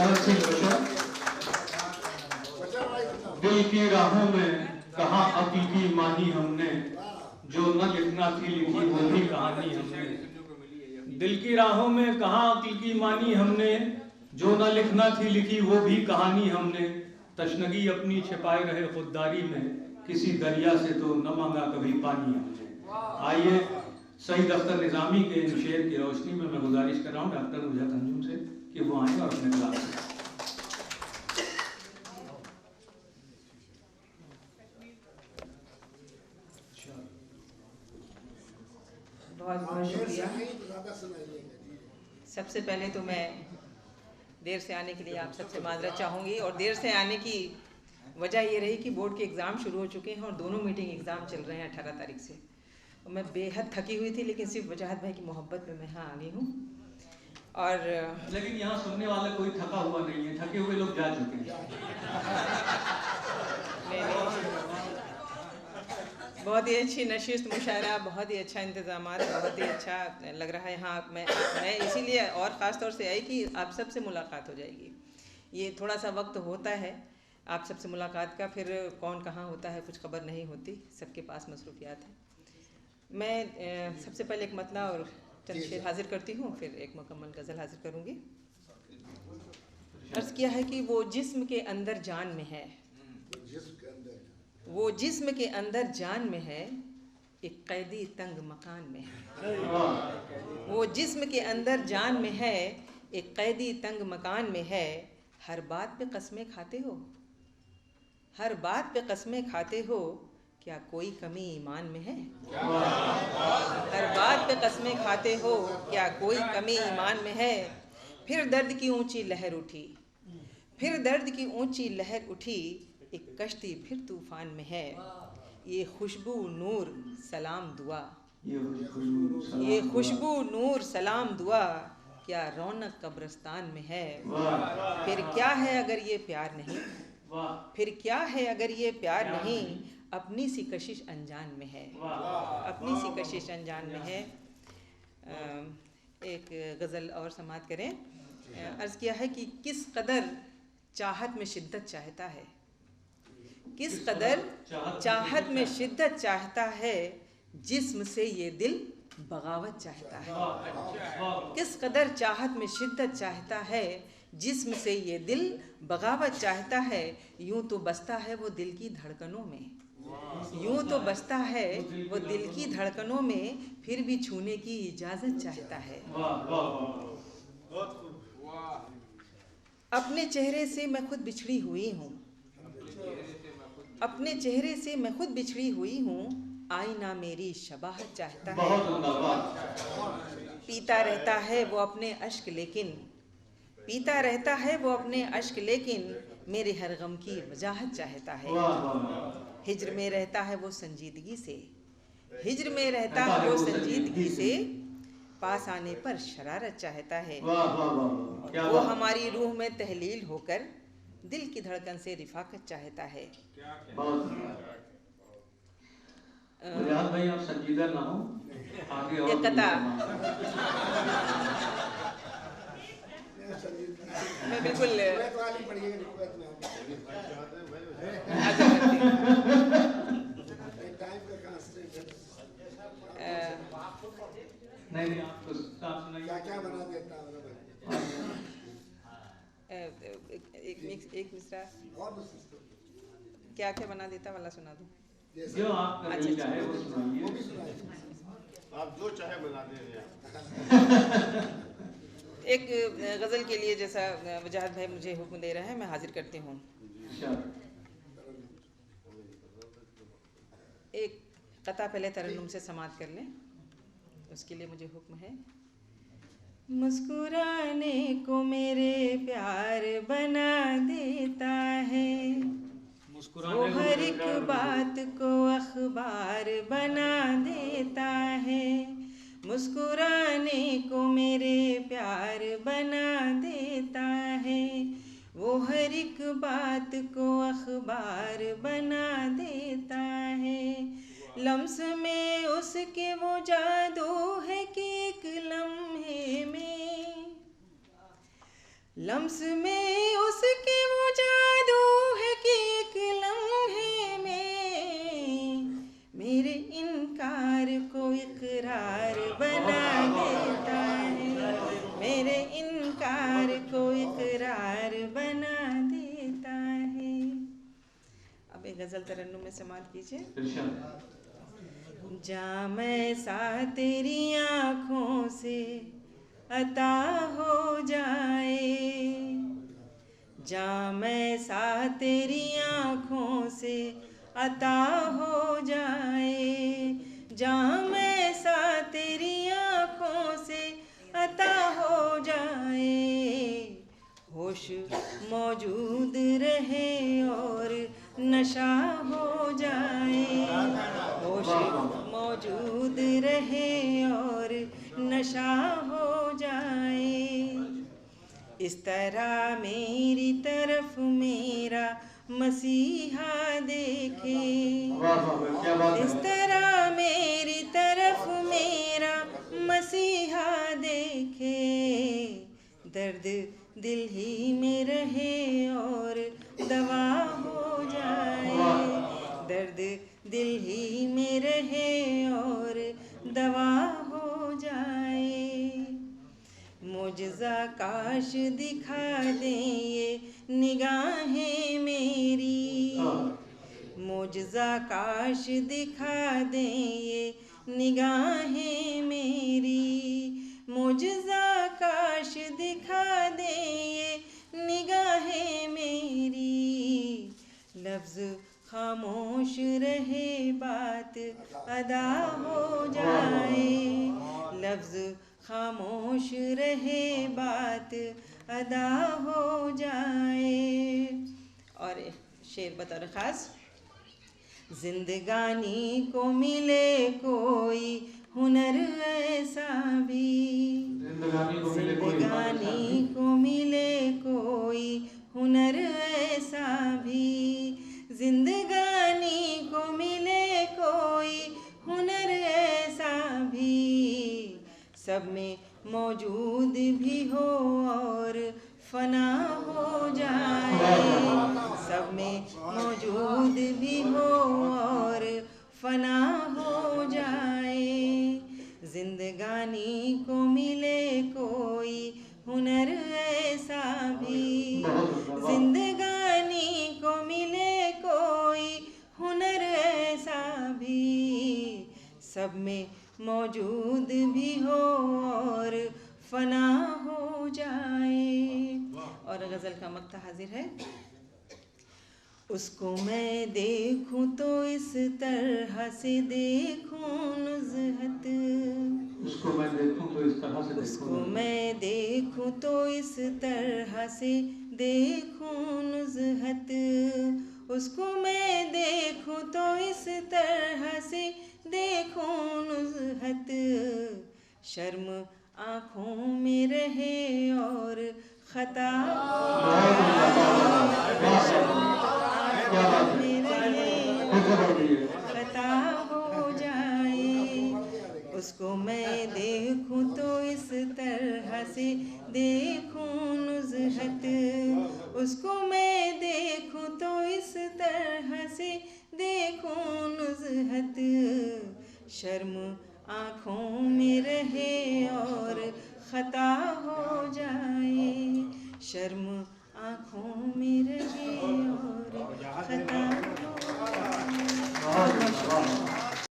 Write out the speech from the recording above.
भरत सिंह बशर। दिल की राहों में कहाँ अक्ल की मानी हमने, जो न लिखना थी लिखी वो भी कहानी हमने। दिल की राहों में कहाँ अक्ल की मानी हमने, जो न लिखना थी लिखी वो भी कहानी हमने। तशनगी अपनी छिपाए रहे खुददारी में, किसी दरिया से तो न मांगा कभी पानी हमने। आइए शहीद अख्तर निज़ामी के इन शेर की रोशनी में मैं गुजारिश कर रहा हूँ डॉक्टर मुजहत अंजुम से कि वो आए और अपने क्लास में। बहुत बहुत शुक्रिया। सबसे पहले तो मैं देर से आने के लिए आप सबसे माजरत चाहूँगी, और देर से आने की वजह ये रही कि बोर्ड के एग्ज़ाम शुरू हो चुके हैं और दोनों मीटिंग एग्ज़ाम चल रहे हैं 18 तारीख से। और मैं बेहद थकी हुई थी, लेकिन सिर्फ वजाहत भाई की मोहब्बत में मैं यहाँ आ गई हूँ। और लेकिन यहाँ सुनने वाला कोई थका हुआ नहीं है, थके हुए लोग जा चुके हैं। बहुत ही अच्छी नशिस्त मुशायरा, बहुत ही अच्छा इंतज़ाम, बहुत ही अच्छा लग रहा है यहाँ। मैं इसीलिए और ख़ास तौर से आई कि आप सबसे मुलाकात हो जाएगी। ये थोड़ा सा वक्त होता है आप सबसे मुलाकात का, फिर कौन कहाँ होता है कुछ खबर नहीं होती, सबके पास मसरूफियात है। मैं सबसे पहले एक मतला और चंद शेर हाजिर करती हूँ, फिर एक मुकम्मल गज़ल हाजिर करूँगी। अर्ज़ किया है कि वो जिस्म के अंदर जान में है, वो जिस्म के अंदर जान में है, एक कैदी तंग मकान में है। वो जिस्म के अंदर जान में है, एक कैदी तंग मकान में है। हर बात पे कस्में खाते हो, हर बात पे कस्में खाते हो, क्या कोई कमी ईमान में है? हर बात पे कस्में खाते हो, क्या कोई कमी ईमान में है? फिर दर्द की ऊंची लहर उठी, फिर दर्द की ऊंची लहर उठी, एक कश्ती फिर तूफान में है। ये खुशबू नूर सलाम दुआ, ये खुशबू नूर सलाम दुआ, क्या रौनक कब्रिस्तान में है। फिर क्या है अगर ये प्यार नहीं, फिर क्या है अगर ये प्यार नहीं, अपनी सी कशिश अनजान में है, अपनी सी कशिश अनजान में है। एक गज़ल और समात करें। अर्ज़ किया है कि किस कदर चाहत में शिद्दत चाहता है, किस कदर चाहत में शिद्दत चाहता है, जिस्म से ये दिल बगावत चाहता है। किस कदर चाहत में शिद्दत चाहता है, जिस्म से ये दिल बगावत चाहता है। यूं तो बसता है वो दिल की धड़कनों में, यूं तो बसता है वो दिल की धड़कनों में, फिर भी छूने की इजाज़त चाहता है। अपने चेहरे से मैं खुद बिछड़ी हुई हूँ, अपने चेहरे से मैं खुद बिछड़ी हुई हूँ, आईना मेरी शबाहत चाहता है। पीता रहता है वो अपने अश्क लेकिन, पीता रहता है वो अपने अश्क लेकिन, मेरे हर गम की वजाहत चाहता है। हिज्र में रहता है वो संजीदगी से, हिज्र में रहता है वो संजीदगी से, पास आने पर शरारत चाहता है। वो हमारी रूह में तहलील होकर, दिल की धड़कन से रिफाकत चाहता है। भाई आप संजीदा ना हो, आगे और कता मैं बिल्कुल नहीं आप सुनाइए क्या बना देता एक मिसरा क्या क्या बना देता वाला सुना दूं। जो आप चाहे वो सुनाइए, आप जो चाहे बना दे। एक गज़ल के लिए जैसा वजाहत भाई मुझे हुक्म दे रहा है, मैं हाजिर करती हूँ। एक कता पहले तरन्नुम से समात कर लें, उसके लिए मुझे हुक्म है। मुस्कुराने को मेरे प्यार बना देता है, वो हर एक बात को अखबार बना देता है। मुस्कुराने को मेरे प्यार बना देता है, वो हर एक बात को अखबार बना देता है। लम्स में उसके वो जादू है कि एक लम्हे में, लम्स में उसके वो जादू है कि एक लम्हे में मेरे इनकार को इकरार बना देता है, मेरे इनकार को इकरार बना देता है। अब एक गज़ल तरन्नुम में समाअत कीजिए। जाम ऐसा तेरी आँखों से अता हो जाए, जाम ऐसा तेरी आँखों से अता हो जाए, जाम ऐसा तेरी आँखों से अता हो जाए, होश मौजूद रहे और नशा हो जाए, होश मौजूद रहे और नशा हो जाए। इस तरह मेरी तरफ मेरा मसीहा देखे, इस तरह मेरी तरफ मेरा मसीहा देखे, दर्द दिल ही में रहे और दवा हो जाए, दर्द दिल ही में रहे और दवा हो जाए। मुझजा काश दिखा दें ये निगाहें मेरी, मुझजा काश दिखा दें ये निगाहें मेरी, मुझजा काश दिखा दें ये निगाहें मेरी, लफ्ज़ खामोश रहे बात अदा हो जाए, लफ्ज़ खामोश रहे बात अदा हो जाए। और शेर बतौर ख़ास, जिंदगानी को मिले कोई हुनर ऐसा भी, जिंदगानी को मिले कोई हुनर ऐसा भी, जिंदगानी को मिले कोई हुनर ऐसा भी, सब में मौजूद भी हो और फना हो जाए, सब में मौजूद भी हो और फना हो जाए, जिंदगानी को मिले कोई हुनर ऐसा भी, जिंदगानी को मिले कोई हुनर ऐसा भी, सब में मौजूद भी हो और फना हो जाए। और गज़ल का मक्ता हाजिर है। उसको मैं देखूं तो इस तरह से देखूं नुज़हत, उसको मैं देखूं तो इस तरह से उसको मैं देखूं तो इस तरह से देखूं नुज़हत, उसको मैं देखूं तो इस तरह से देखूं नुज़हत, शर्म आँखों में रहे और खता में रहे खता हो जाए, उसको मैं देखूं तो इस तरह से देखूं नुज़हत, उसको मैं देखूं तो इस तरह से देखूं नुज़हत, शर्म आँखों में रहे और खता हो जाए, शर्म